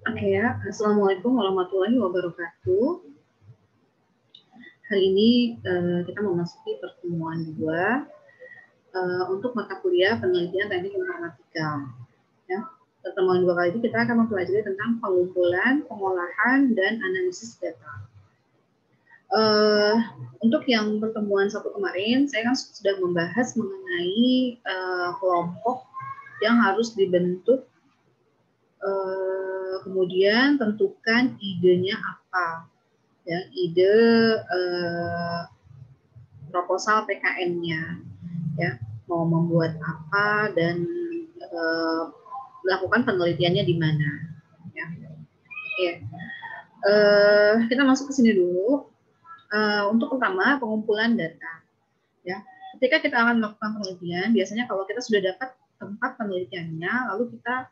Oke ya, Assalamualaikum warahmatullahi wabarakatuh. Hari ini kita memasuki pertemuan 2 untuk mata kuliah penelitian teknik informatika. Ya, pertemuan 2 kali ini kita akan mempelajari tentang pengumpulan, pengolahan, dan analisis data. Untuk yang pertemuan 1 kemarin, saya kan sudah membahas mengenai kelompok yang harus dibentuk. Kemudian tentukan idenya apa, ya, ide proposal PKN-nya, ya, mau membuat apa dan melakukan penelitiannya di mana, ya. Oke. Kita masuk ke sini dulu. Untuk pertama pengumpulan data, ya. Ketika kita akan melakukan penelitian, biasanya kalau kita sudah dapat tempat penelitiannya, lalu kita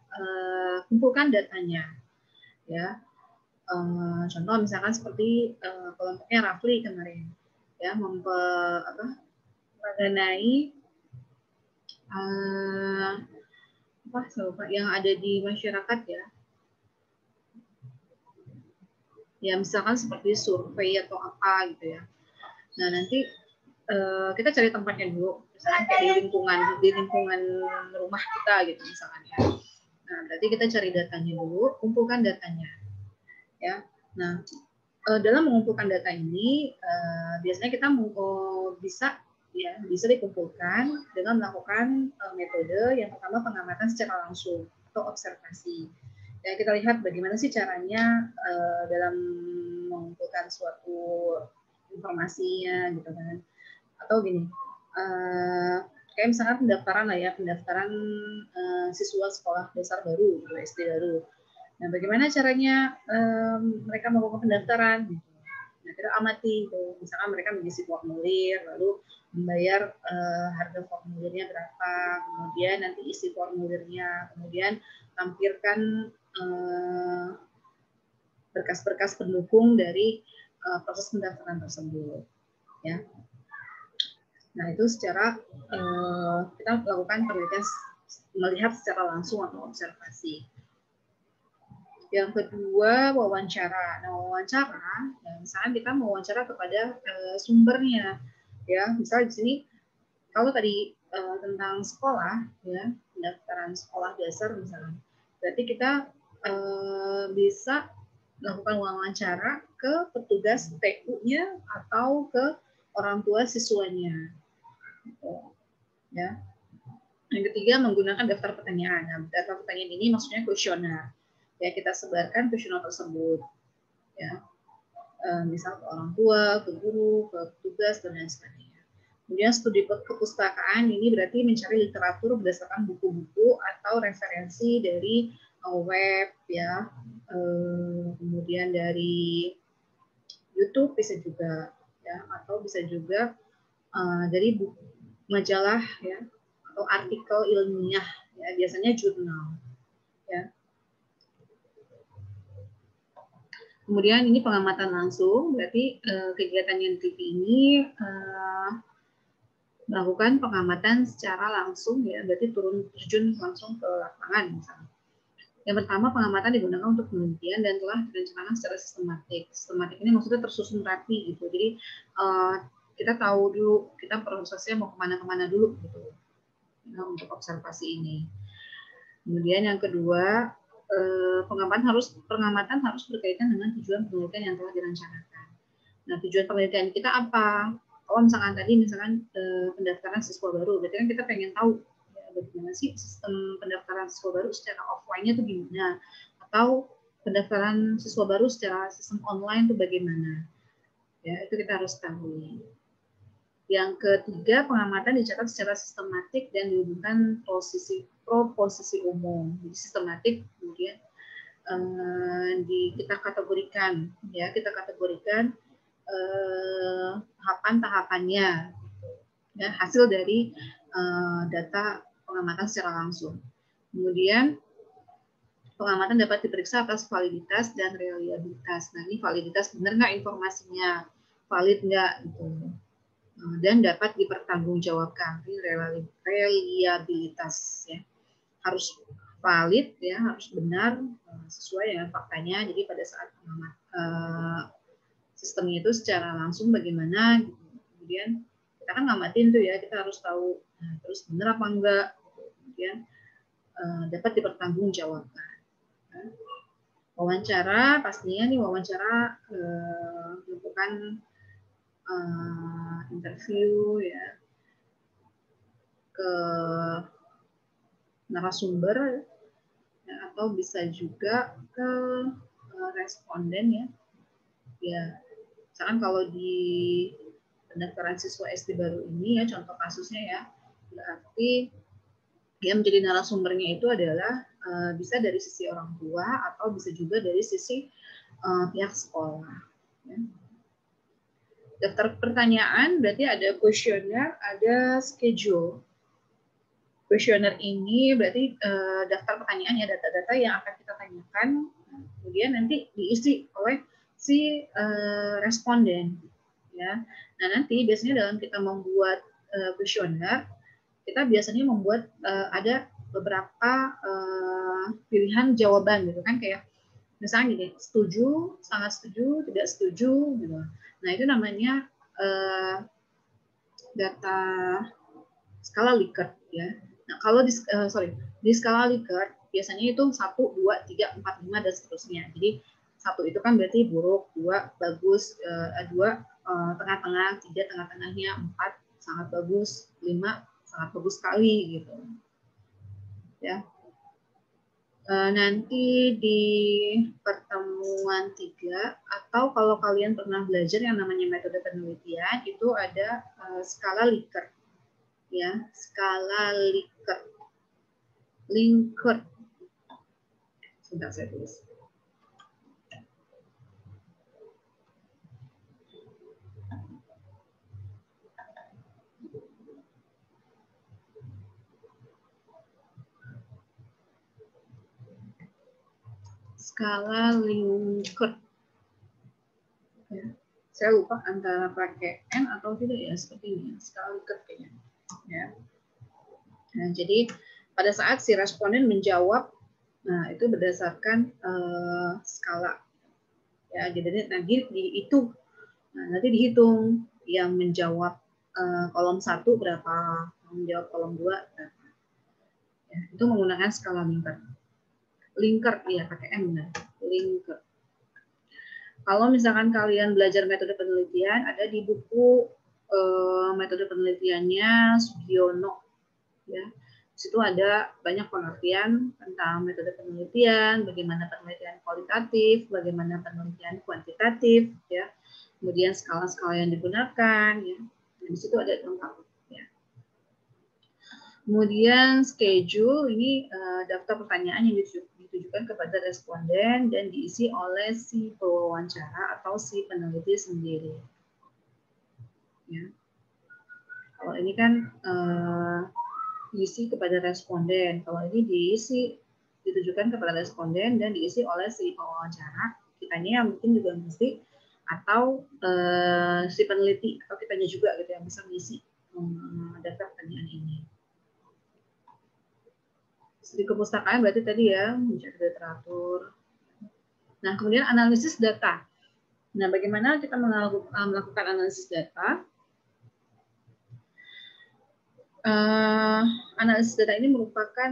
kumpulkan datanya, ya. Contoh misalkan seperti kelompoknya Rafli kemarin, ya, mengenai yang ada di masyarakat, ya misalkan seperti survei atau apa gitu ya. Nah nanti kita cari tempatnya dulu, misalkan kayak di lingkungan rumah kita gitu misalkan ya. Nah berarti kita cari datanya dulu, kumpulkan datanya, ya. Nah dalam mengumpulkan data ini biasanya kita bisa dikumpulkan dengan melakukan metode yang pertama pengamatan secara langsung atau observasi. Ya, kita lihat bagaimana sih caranya dalam mengumpulkan suatu informasinya gitu kan. Atau gini, kayak misalnya pendaftaran siswa sekolah dasar baru, SD baru. Nah, bagaimana caranya mereka melakukan pendaftaran? Nah, kita amati, misalkan mereka mengisi formulir, lalu membayar harga formulirnya berapa, kemudian nanti isi formulirnya, kemudian tampilkan berkas-berkas pendukung dari proses pendaftaran tersebut, ya. Nah itu secara kita melakukan penelitian melihat secara langsung atau observasi. Yang kedua wawancara. Nah wawancara, misalnya kita mewawancara kepada sumbernya, ya. Misal di sini kalau tadi tentang sekolah, ya, pendaftaran sekolah dasar misalnya, berarti kita bisa melakukan wawancara ke petugas TU-nya atau ke orang tua siswanya, ya. Yang ketiga menggunakan daftar pertanyaan. Nah, daftar pertanyaan ini maksudnya kuesioner, ya, kita sebarkan kuesioner tersebut, ya, misal ke orang tua, ke guru, ke petugas dan lain sebagainya. Kemudian studi kepustakaan ini berarti mencari literatur berdasarkan buku-buku atau referensi dari web, ya, kemudian dari YouTube bisa juga, ya, atau bisa juga dari buku, majalah, ya, atau artikel ilmiah, ya, biasanya jurnal, ya. Kemudian ini pengamatan langsung, berarti kegiatan YNTP ini melakukan pengamatan secara langsung, ya, berarti terjun langsung ke lapangan misalnya. Yang pertama, pengamatan digunakan untuk penelitian dan telah direncanakan secara sistematik. Sistematik ini maksudnya tersusun rapi gitu. Jadi kita tahu dulu kita prosesnya mau kemana-kemana dulu gitu, nah, untuk observasi ini. Kemudian yang kedua, pengamatan harus berkaitan dengan tujuan penelitian yang telah direncanakan. Nah, tujuan penelitian kita apa? Kalau misalkan tadi pendaftaran siswa baru, berarti kan kita pengen tahu ya, bagaimana sih sistem pendaftaran siswa baru secara offline-nya itu gimana, atau pendaftaran siswa baru secara sistem online itu bagaimana? Ya, itu kita harus tahu. Yang ketiga, pengamatan dicatat secara sistematik dan dihubungkan proposisi umum. Jadi sistematik, kemudian kita kategorikan, ya, tahapan-tahapannya, ya, hasil dari data pengamatan secara langsung. Kemudian pengamatan dapat diperiksa atas validitas dan reliabilitas. Nah, ini validitas, benar nggak informasinya, valid nggak gitu, dan dapat dipertanggungjawabkan. Ini reliabilitas, ya, harus valid ya, harus benar sesuai dengan faktanya. Jadi pada saat sistemnya itu secara langsung bagaimana gitu. Kemudian kita kan ngamatin tuh ya, kita harus tahu terus benar apa enggak, kemudian dapat dipertanggungjawabkan. Wawancara pastinya nih wawancara melakukan interview ya ke narasumber ya, atau bisa juga ke responden ya. Ya, misalkan kalau di pendaftaran siswa SD baru ini ya, contoh kasusnya ya, berarti yang menjadi narasumbernya itu adalah bisa dari sisi orang tua atau bisa juga dari sisi pihak sekolah. Ya. Daftar pertanyaan berarti ada kuesioner, ada schedule. Kuesioner ini berarti daftar pertanyaan ya, data-data yang akan kita tanyakan, kemudian nanti diisi oleh si responden. Ya. Nah nanti biasanya dalam kita membuat kuesioner, kita biasanya membuat ada beberapa pilihan jawaban gitu kan, kayak misalnya gini, setuju, sangat setuju, tidak setuju gitu. Nah itu namanya data skala Likert ya. Nah kalau di skala Likert biasanya itu 1, 2, 3, 4, 5 dan seterusnya. Jadi 1 itu kan berarti buruk, 2 bagus, 2 tengah-tengah, 3 tengah-tengahnya, 4 sangat bagus, 5 sangat bagus sekali gitu. Ya. Nanti di pertemuan 3 atau kalau kalian pernah belajar yang namanya metode penelitian itu ada skala Likert. Ya, skala Likert. Likert. Sebentar saya tulis. Skala Likert. Ya. Saya lupa antara pakai N atau tidak ya, seperti ini. Skala Likert kayaknya. Ya. Nah, jadi pada saat si responden menjawab, nah itu berdasarkan skala. Ya, jadi nanti dihitung. Nah, nanti dihitung yang menjawab kolom 1 berapa, yang menjawab kolom 2 berapa. Ya, itu menggunakan skala Likert. Likert ya, pakai M benar. Likert. Kalau misalkan kalian belajar metode penelitian, ada di buku metode penelitiannya Sugiono. Ya, di situ ada banyak pengertian tentang metode penelitian, bagaimana penelitian kualitatif, bagaimana penelitian kuantitatif, ya. Kemudian skala-skala yang digunakan, ya. Nah, di situ ada lengkap. Ya. Kemudian schedule ini daftar pertanyaan yang ditujukan kepada responden dan diisi oleh si pewawancara atau si peneliti sendiri. Ya. Kalau ini kan diisi kepada responden. Kalau ini ditujukan kepada responden dan diisi oleh si pewawancara. Kitanya mungkin juga mesti atau si peneliti atau kitanya juga gitu yang bisa mengisi daftar pertanyaan ini. Di kepustakaan berarti tadi ya mencari literatur. Nah kemudian analisis data. Nah bagaimana kita melakukan analisis data? Analisis data ini merupakan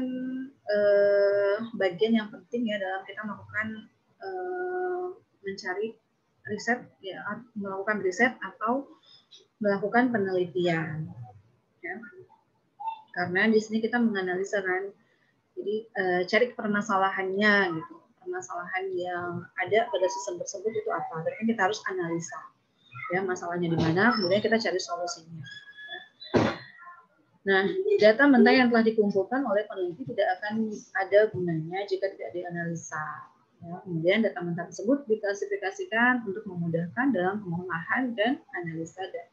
bagian yang penting ya dalam kita melakukan mencari riset, ya, melakukan riset atau melakukan penelitian. Ya. Karena di sini kita menganalisa kan, jadi cari permasalahannya gitu, permasalahan yang ada pada sistem tersebut itu apa. Berarti kita harus analisa, ya masalahnya di mana, kemudian kita cari solusinya. Nah, data mentah yang telah dikumpulkan oleh peneliti tidak akan ada gunanya jika tidak dianalisa. Ya, kemudian data mentah tersebut diklasifikasikan untuk memudahkan dalam pengolahan dan analisa data.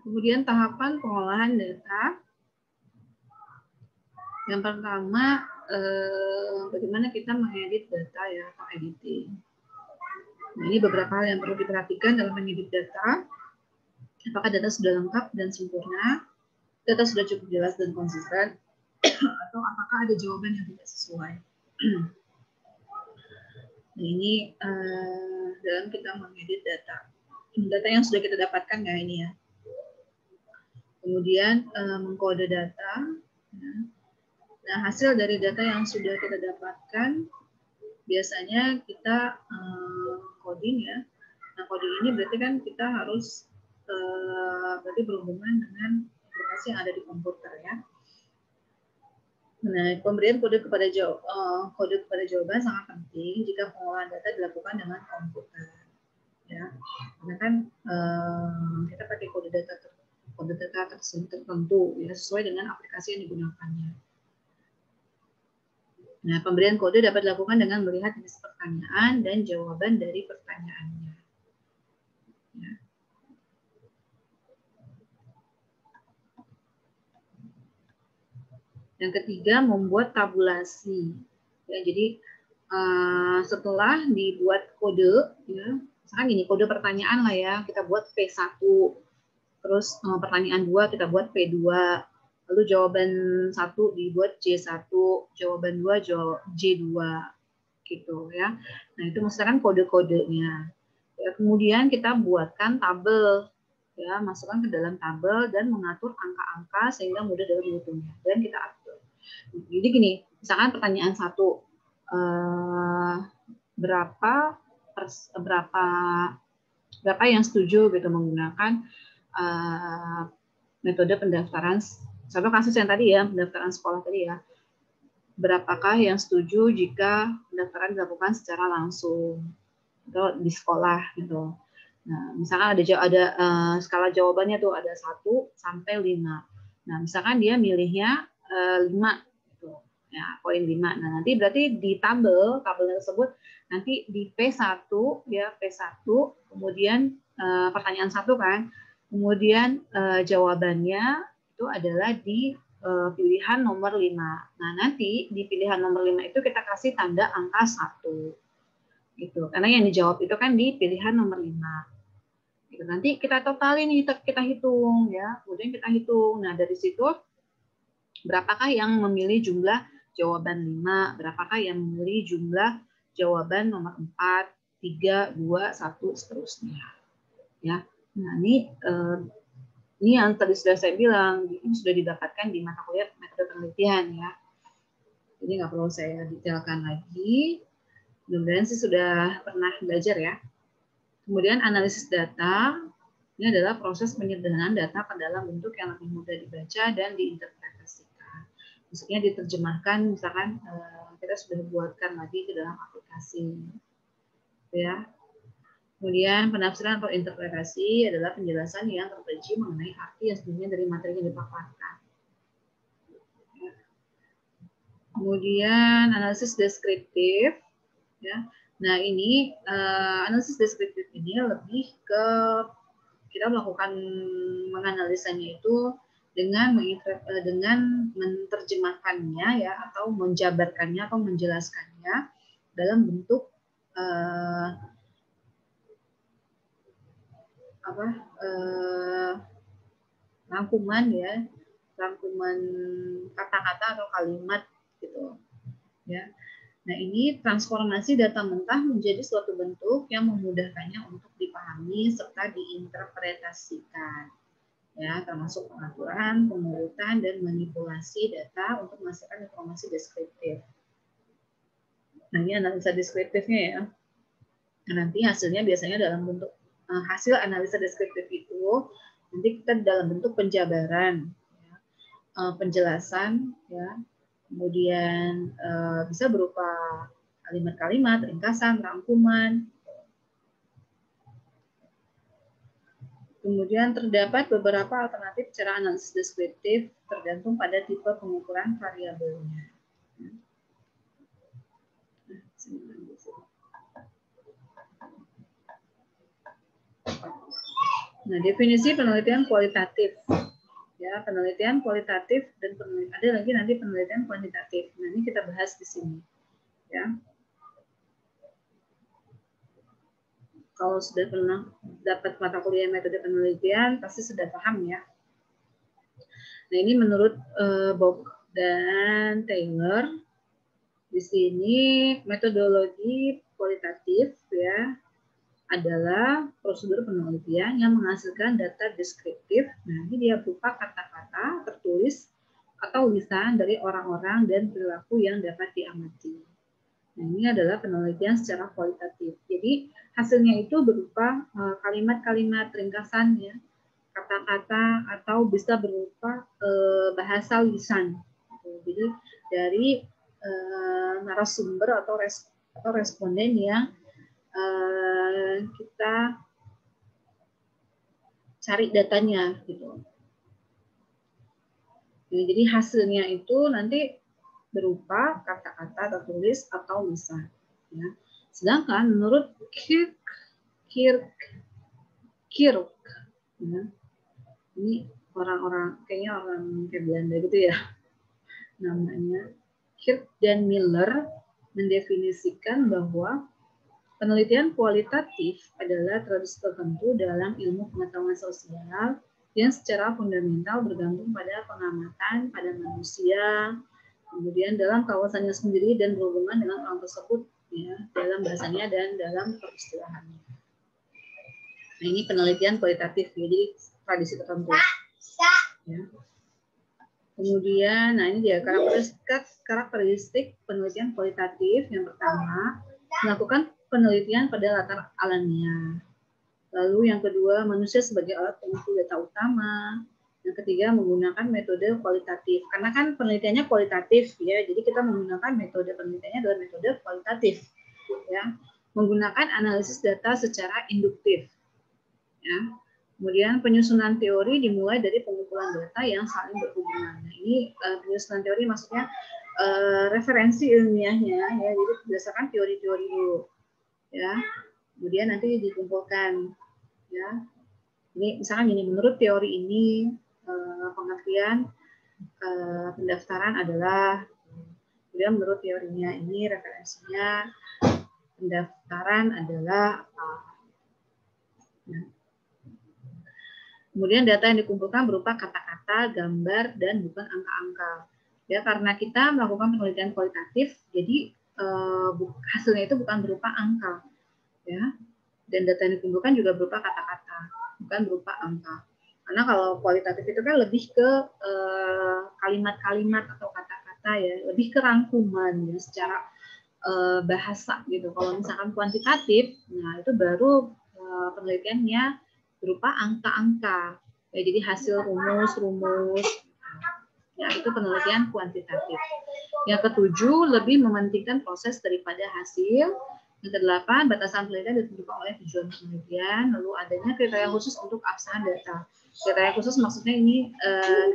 Kemudian tahapan pengolahan data. Yang pertama, bagaimana kita mengedit data ya, atau editing. Nah, ini beberapa hal yang perlu diperhatikan dalam mengedit data. Apakah data sudah lengkap dan sempurna, data sudah cukup jelas dan konsisten, atau apakah ada jawaban yang tidak sesuai. Nah, ini dalam kita mengedit data. Data yang sudah kita dapatkan ya ini ya. Kemudian mengkode data. Nah, hasil dari data yang sudah kita dapatkan, biasanya kita coding ya. Nah, coding ini berarti kan kita harus berarti berhubungan dengan aplikasi yang ada di komputer ya. Nah, pemberian kode kepada jawaban sangat penting jika pengolahan data dilakukan dengan komputer. Ya, karena kan kita pakai kode data tertentu ya, sesuai dengan aplikasi yang digunakannya. Nah, pemberian kode dapat dilakukan dengan melihat jenis pertanyaan dan jawaban dari pertanyaannya. Ya. Yang ketiga, membuat tabulasi. Ya, jadi setelah dibuat kode, ya, misalkan ini kode pertanyaan lah ya, kita buat P1, terus pertanyaan 2 kita buat P2, lalu jawaban 1 dibuat C1, jawaban 2 J2, gitu ya. Nah, itu misalkan kode-kodenya. Ya, kemudian kita buatkan tabel, ya, masukkan ke dalam tabel dan mengatur angka-angka sehingga mudah dalam menghitungnya. Dan kita atur. Jadi gini, misalkan pertanyaan 1, berapa yang setuju gitu menggunakan metode pendaftaran, contoh kasus yang tadi ya, pendaftaran sekolah tadi ya, berapakah yang setuju jika pendaftaran dilakukan secara langsung atau di sekolah gitu. Nah, misalkan ada skala jawabannya tuh ada 1 sampai 5. Nah, misalkan dia milihnya 5 gitu. Ya, poin 5. Nah, nanti berarti di tabel tersebut nanti di P1 ya, P1 kemudian pertanyaan 1 kan. Kemudian jawabannya itu adalah di pilihan nomor 5. Nah, nanti di pilihan nomor 5 itu kita kasih tanda angka 1. Gitu. Karena yang dijawab itu kan di pilihan nomor 5. Gitu. Nanti kita totalin, kita hitung ya. Kemudian kita hitung. Nah, dari situ berapakah yang memilih jumlah jawaban 5, berapakah yang memilih jumlah jawaban nomor 4, 3, 2, 1 seterusnya. Ya. Nah, ini yang tadi sudah saya bilang, ini sudah didapatkan di mata kuliah metode penelitian ya. Jadi nggak perlu saya detailkan lagi. Mudah-mudahan sih sudah pernah belajar ya. Kemudian analisis data, ini adalah proses penyederhanaan data ke dalam bentuk yang lebih mudah dibaca dan diinterpretasikan. Maksudnya diterjemahkan, misalkan kita sudah buatkan lagi ke dalam aplikasi. Ya. Kemudian penafsiran atau interpretasi adalah penjelasan yang terperinci mengenai arti yang sebenarnya dari materi yang dipaparkan. Kemudian analisis deskriptif, ya. Nah, ini analisis deskriptif ini lebih ke kita melakukan menganalisanya itu dengan menerjemahkannya ya, atau menjabarkannya atau menjelaskannya dalam bentuk rangkuman ya, rangkuman kata-kata atau kalimat gitu ya. Nah, ini transformasi data mentah menjadi suatu bentuk yang memudahkannya untuk dipahami serta diinterpretasikan. Ya, termasuk pengaturan, pengurutan, dan manipulasi data untuk menghasilkan informasi deskriptif. Nah, ini analisa deskriptifnya ya. Nah, nanti hasilnya biasanya dalam bentuk hasil analisa deskriptif itu nanti kita dalam bentuk penjabaran, ya, penjelasan, ya. Kemudian bisa berupa kalimat-kalimat, ringkasan, rangkuman. Kemudian terdapat beberapa alternatif cara analisis deskriptif tergantung pada tipe pengukuran variabelnya. Nah, definisi penelitian kualitatif. Ya, penelitian kualitatif dan ada lagi nanti penelitian kuantitatif. Nah, ini kita bahas di sini. Ya. Kalau sudah pernah dapat mata kuliah metode penelitian, pasti sudah paham ya. Nah, ini menurut Bob dan Taylor, di sini metodologi kualitatif ya adalah prosedur penelitian yang menghasilkan data deskriptif. Nah, ini dia berupa kata-kata tertulis atau lisan dari orang-orang dan perilaku yang dapat diamati. Nah, ini adalah penelitian secara kualitatif. Jadi, hasilnya itu berupa kalimat-kalimat ringkasan ya, kata-kata atau bisa berupa bahasa lisan. Jadi, dari narasumber atau responden yang kita cari datanya gitu. Jadi hasilnya itu nanti berupa kata-kata tertulis atau lisan. Ya. Sedangkan menurut Kirk, ya, ini orang-orang kayaknya orang kayak Belanda gitu ya, namanya Kirk dan Miller mendefinisikan bahwa penelitian kualitatif adalah tradisi tertentu dalam ilmu pengetahuan sosial yang secara fundamental bergantung pada pengamatan pada manusia, kemudian dalam kawasannya sendiri dan berhubungan dengan orang tersebut ya, dalam bahasanya dan dalam peristilahannya. Nah, ini penelitian kualitatif, jadi tradisi tertentu. Ya. Kemudian, nah ini dia karakteristik penelitian kualitatif. Yang pertama, melakukan penelitian pada latar alamiah. Lalu yang kedua, manusia sebagai alat pengumpul data utama. Yang ketiga, menggunakan metode kualitatif. Karena kan penelitiannya kualitatif ya, jadi kita menggunakan metode penelitiannya adalah metode kualitatif. Ya, menggunakan analisis data secara induktif. Ya. Kemudian penyusunan teori dimulai dari pengumpulan data yang saling berhubungan. Nah, ini penyusunan teori maksudnya referensi ilmiahnya ya, jadi berdasarkan teori-teori dulu. Ya, kemudian nanti dikumpulkan ya. Ini misalkan ini menurut teori ini pengertian pendaftaran adalah, kemudian menurut teorinya ini referensinya pendaftaran adalah apa. Nah, kemudian data yang dikumpulkan berupa kata-kata, gambar, dan bukan angka-angka. Ya, karena kita melakukan penelitian kualitatif, jadi hasilnya itu bukan berupa angka. Ya, dan data yang dikumpulkan juga berupa kata-kata, bukan berupa angka. Karena kalau kualitatif itu kan lebih ke kalimat-kalimat atau kata-kata ya, lebih ke rangkuman ya, secara bahasa gitu. Kalau misalkan kuantitatif, nah itu baru penelitiannya berupa angka-angka. Ya, jadi hasil rumus-rumus. Ya, itu penelitian kuantitatif. Yang ketujuh, lebih mementingkan proses daripada hasil. Yang kedelapan, batasan penelitian ditentukan oleh tujuan penelitian, lalu adanya kriteria khusus untuk absahan data. Kriteria khusus maksudnya ini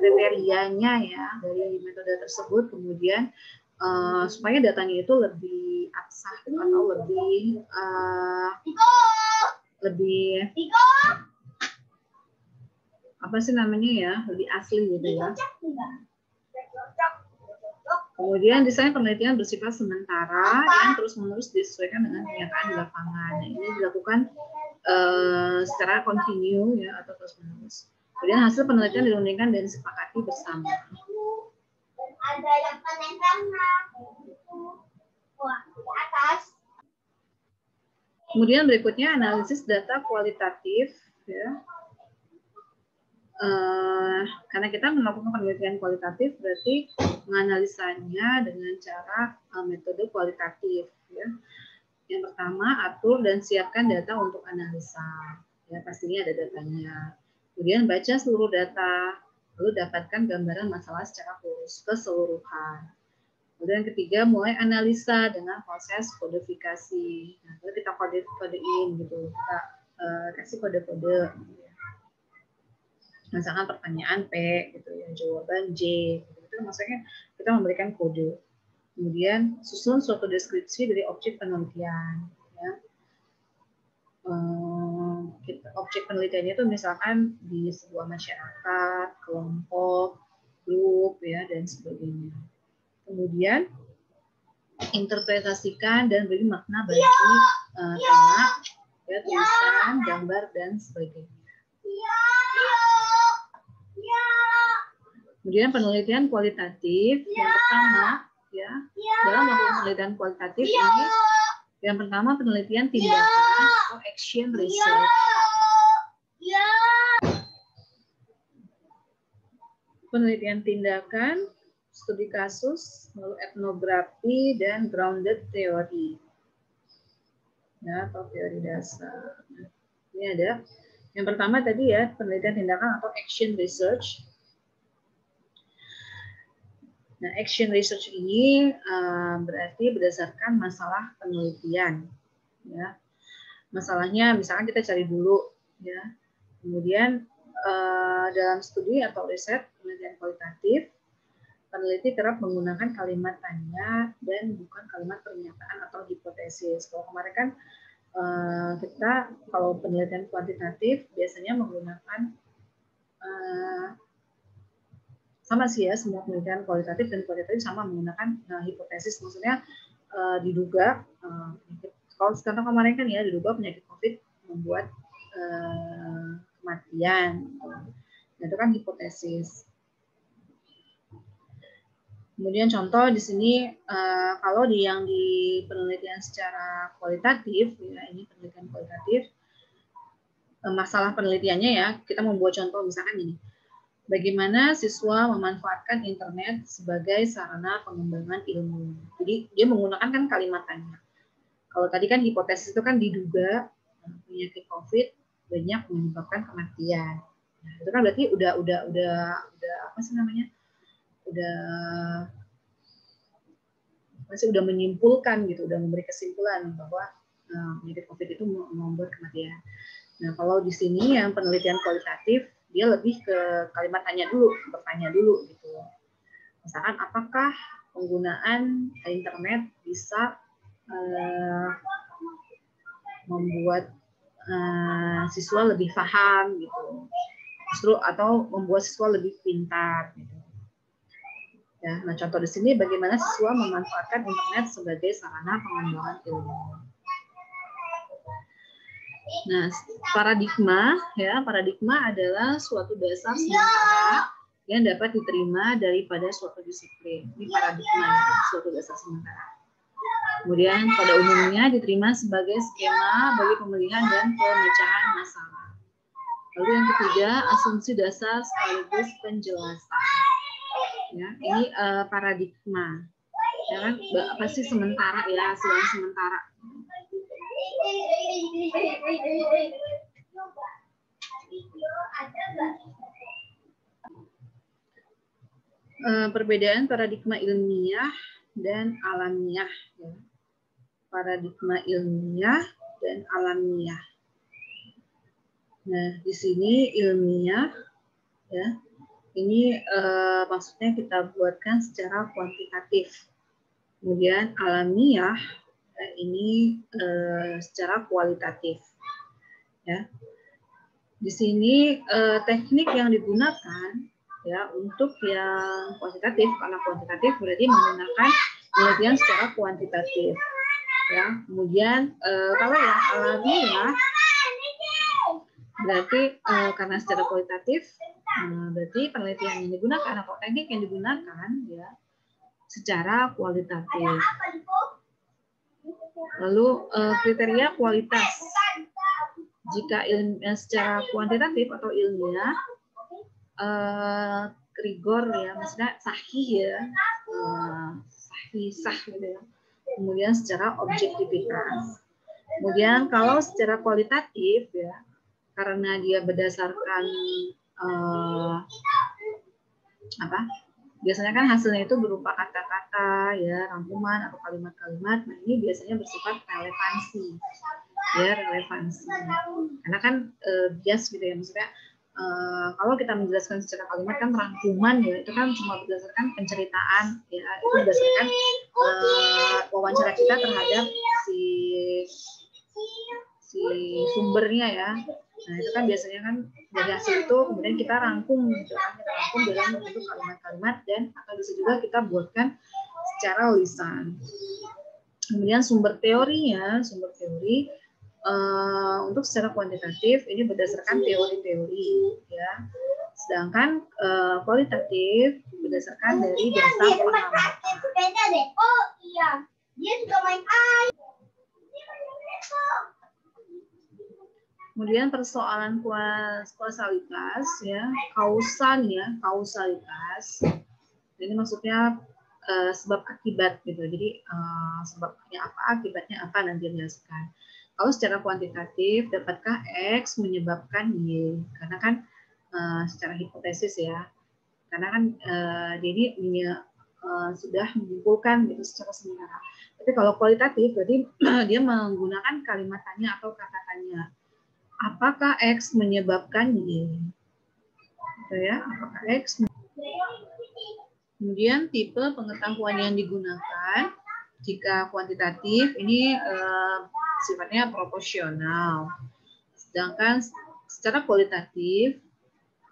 kriterianya ya dari metode tersebut, kemudian supaya datanya itu lebih absah atau lebih apa sih namanya ya, lebih asli gitu ya. Kemudian desain penelitian bersifat sementara yang terus-menerus disesuaikan dengan kenyataan di lapangan. Nah, ini dilakukan secara kontinu ya atau terus-menerus. Kemudian hasil penelitian dirundingkan dan disepakati bersama. Ada yang kemudian berikutnya analisis data kualitatif ya. Karena kita melakukan penelitian kualitatif berarti menganalisanya dengan cara metode kualitatif ya. Yang pertama, atur dan siapkan data untuk analisa ya, pastinya ada datanya. Kemudian baca seluruh data, lalu dapatkan gambaran masalah secara keseluruhan. Kemudian yang ketiga, mulai analisa dengan proses kodifikasi. Nah, lalu kita kodein gitu, kita kasih kode-kode. Misalkan pertanyaan P gitu ya, jawaban J gitu. Itu maksudnya kita memberikan kode. Kemudian susun suatu deskripsi dari objek penelitian ya. objek penelitiannya itu misalkan di sebuah masyarakat, kelompok, grup, ya, dan sebagainya. Kemudian interpretasikan dan beri makna bagi tema, ya, tulisan, gambar, dan sebagainya. Kemudian penelitian kualitatif yang pertama, ya, dalam melakukan penelitian kualitatif ini, yang pertama penelitian tindakan atau action research. Penelitian tindakan, studi kasus, lalu etnografi, dan grounded theory, ya, atau teori dasar. Ini ada. Yang pertama tadi ya, penelitian tindakan atau action research. Nah, action research ini berarti berdasarkan masalah penelitian, ya. Masalahnya, misalkan kita cari dulu, ya. Kemudian dalam studi atau riset penelitian kualitatif, peneliti kerap menggunakan kalimat tanya dan bukan kalimat pernyataan atau hipotesis. Kalau kemarin kan kita kalau penelitian kuantitatif biasanya menggunakan sama sih ya, semua penelitian kualitatif dan kuantitatif sama menggunakan hipotesis, maksudnya diduga kalau sekarang kemarin kan ya diduga penyakit COVID membuat kematian. Nah, itu kan hipotesis. Kemudian contoh di sini kalau yang di penelitian secara kualitatif, ya, ini penelitian kualitatif, masalah penelitiannya ya, kita membuat contoh misalkan ini. Bagaimana siswa memanfaatkan internet sebagai sarana pengembangan ilmu. Jadi dia menggunakan kan kalimat tanya. Kalau tadi kan hipotesis itu kan diduga penyakit COVID banyak menyebabkan kematian. Nah, itu kan berarti udah apa sih namanya? Masih udah menyimpulkan gitu, udah memberi kesimpulan bahwa penyakit COVID itu membuat kematian. Nah, kalau di sini yang penelitian kualitatif dia lebih ke kalimat tanya dulu, bertanya dulu gitu. Misalkan apakah penggunaan internet bisa membuat siswa lebih paham gitu, justru atau membuat siswa lebih pintar gitu. Ya, nah contoh di sini bagaimana siswa memanfaatkan internet sebagai sarana pengembangan ilmu. Nah, paradigma ya, paradigma adalah suatu dasar sementara yang dapat diterima daripada suatu disiplin. Ini paradigma, suatu dasar sementara. Kemudian pada umumnya diterima sebagai skema bagi pemulihan dan pemecahan masalah. Lalu yang ketiga, asumsi dasar sekaligus penjelasan. Ya, ini paradigma. Ya kan, apa sih sementara ya, hasil yang sementara. Perbedaan paradigma ilmiah dan alamiah. Ya. Paradigma ilmiah dan alamiah. Nah, di sini ilmiah, ya, ini maksudnya kita buatkan secara kuantitatif. Kemudian alamiah ini secara kualitatif. Ya, di sini teknik yang digunakan ya untuk yang kuantitatif, karena kuantitatif berarti menggunakan penelitian secara kuantitatif. Ya, kemudian kalau yang alamiah berarti karena secara kualitatif berarti penelitian yang digunakan atau teknik yang digunakan ya secara kualitatif. Lalu kriteria kualitas. Jika secara kuantitatif atau ilmiah rigor ya, maksudnya sahih ya, sah gitu ya. Kemudian secara objektivitas. Kemudian kalau secara kualitatif ya, karena dia berdasarkan biasanya kan hasilnya itu berupa kata-kata ya, rangkuman atau kalimat-kalimat. Nah, ini biasanya bersifat relevansi. Ya, relevansi. Karena kan bias gitu ya, maksudnya kalau kita menjelaskan secara kalimat kan rangkuman ya, itu kan cuma berdasarkan penceritaan ya, itu berdasarkan wawancara kita terhadap si si sumbernya ya. Nah itu kan biasanya kan dari hasil itu kemudian kita rangkum gitu kan, kita rangkum dalam bentuk kalimat-kalimat dan atau bisa juga kita buatkan secara lisan. Kemudian sumber teorinya, sumber teori untuk secara kuantitatif ini berdasarkan teori-teori ya. Sedangkan kualitatif berdasarkan dari data pengalaman. Oh iya, dia juga main air. Kemudian persoalan kausalitas ya, kausalitas. Ini maksudnya sebab akibat gitu. Jadi sebabnya apa, akibatnya apa nanti dijelaskan. Kalau secara kuantitatif, dapatkah X menyebabkan Y? Karena kan secara hipotesis ya. Karena kan dia ini sudah menyimpulkan gitu secara sementara. Tapi kalau kualitatif, berarti dia menggunakan kalimat tanya atau kata tanya. Apakah X menyebabkan Y? Gitu ya, apakah X? Kemudian tipe pengetahuan yang digunakan jika kuantitatif ini sifatnya proporsional. Sedangkan secara kualitatif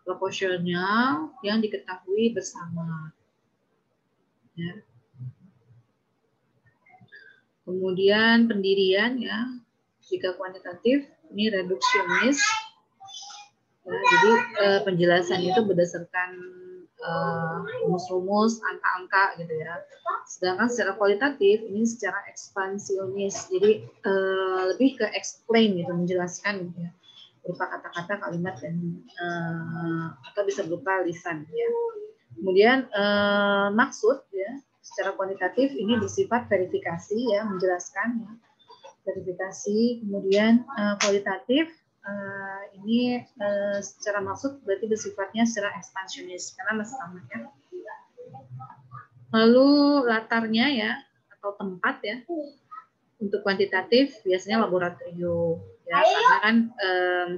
proporsional yang diketahui bersama. Ya. Kemudian pendirian ya, jika kuantitatif ini reduksionis. Ya, jadi penjelasan itu berdasarkan rumus-rumus, angka-angka gitu ya. Sedangkan secara kualitatif ini secara ekspansionis. Jadi lebih ke explain gitu, menjelaskan gitu ya. Berupa kata-kata, kalimat dan atau bisa berupa lisan ya. Kemudian maksud ya, secara kuantitatif ini bersifat verifikasi ya, menjelaskan ya. Verifikasi, kemudian kualitatif ini secara maksud berarti bersifatnya secara ekspansionis karena masih sama ya. Lalu latarnya ya atau tempat ya untuk kuantitatif biasanya laboratorium ya karena kan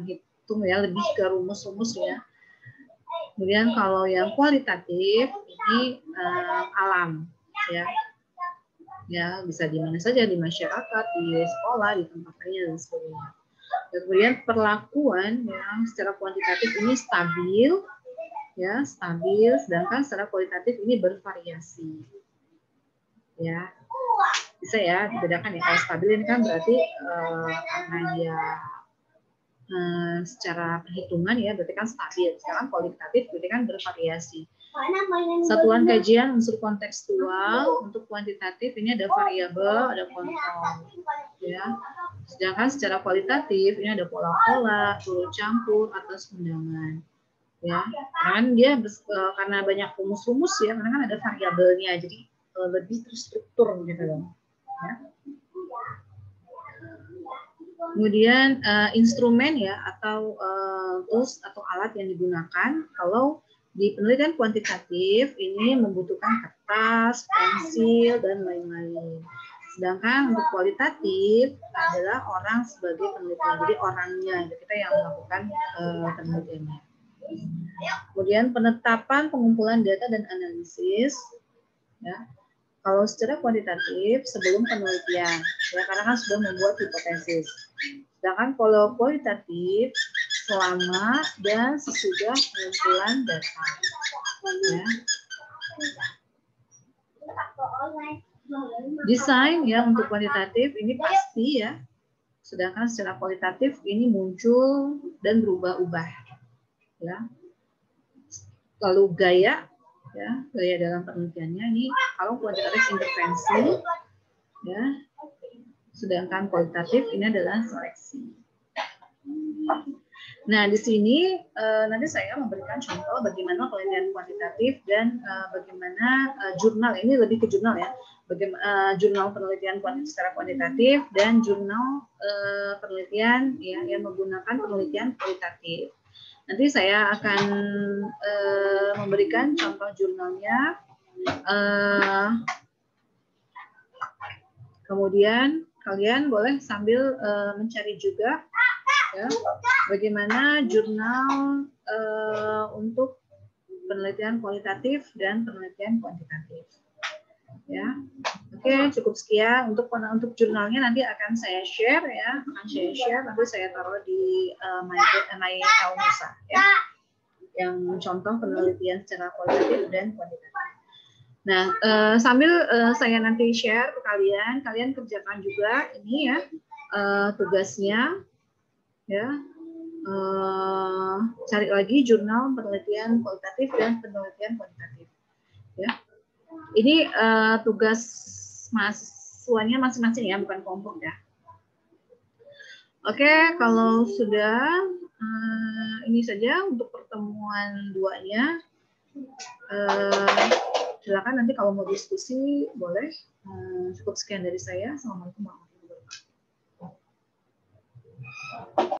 hitung ya lebih ke rumus-rumus ya. Kemudian kalau yang kualitatif ini alam ya. Ya, bisa di mana saja, di masyarakat, di sekolah, di tempat lain dan sebagainya. Kemudian perlakuan yang secara kuantitatif ini stabil, ya stabil, sedangkan secara kualitatif ini bervariasi. Ya, bisa ya dibedakan ya. Kalau stabil ini kan berarti karena dia secara perhitungan ya berarti kan stabil. Sekarang kualitatif berarti kan bervariasi. Satuan kajian unsur kontekstual untuk kuantitatif ini ada variabel, ada kontrol, ya. Sedangkan secara kualitatif ini ada pola-pola, turut campur, atas undangan, ya. Kan dia karena banyak rumus-rumus ya, karena kan ada variabelnya, jadi lebih terstruktur gitu loh. Ya. Kemudian instrumen ya atau tools atau alat yang digunakan kalau di penelitian kuantitatif ini membutuhkan kertas, pensil, dan lain-lain. Sedangkan untuk kualitatif adalah orang sebagai peneliti, jadi orangnya, kita yang melakukan penelitiannya. Kemudian penetapan, pengumpulan data dan analisis. Ya. Kalau secara kuantitatif sebelum penelitian, ya karena kan sudah membuat hipotesis. Sedangkan kalau kualitatif selama dan sesudah pengumpulan data. Ya. Desain ya untuk kuantitatif ini pasti ya. Sedangkan secara kualitatif ini muncul dan berubah-ubah. Ya. Lalu gaya ya, gaya dalam penelitiannya ini kalau kuantitatif intervensi ya. Sedangkan kualitatif ini adalah seleksi. Nah, di sini nanti saya memberikan contoh bagaimana penelitian kuantitatif dan bagaimana jurnal, ini lebih ke jurnal ya, bagaimana jurnal penelitian secara kuantitatif dan jurnal penelitian ya, yang menggunakan penelitian kualitatif. Nanti saya akan memberikan contoh jurnalnya. Kemudian kalian boleh sambil mencari juga ya, bagaimana jurnal untuk penelitian kualitatif dan penelitian kuantitatif. Ya, Oke, cukup sekian untuk jurnalnya nanti akan saya share ya, nanti saya taruh di my Elnusa ya, yang contoh penelitian secara kualitatif dan kuantitatif. Nah, sambil saya nanti share ke kalian, kalian kerjakan juga ini ya tugasnya ya. Cari lagi jurnal penelitian kualitatif dan penelitian kuantitatif ya. Ini tugas mahasiswanya masing-masing ya, bukan kelompok ya. Oke, kalau sudah ini saja untuk pertemuan 2-nya. Silakan nanti kalau mau diskusi boleh. Cukup sekian dari saya. Assalamualaikum warahmatullahi wabarakatuh.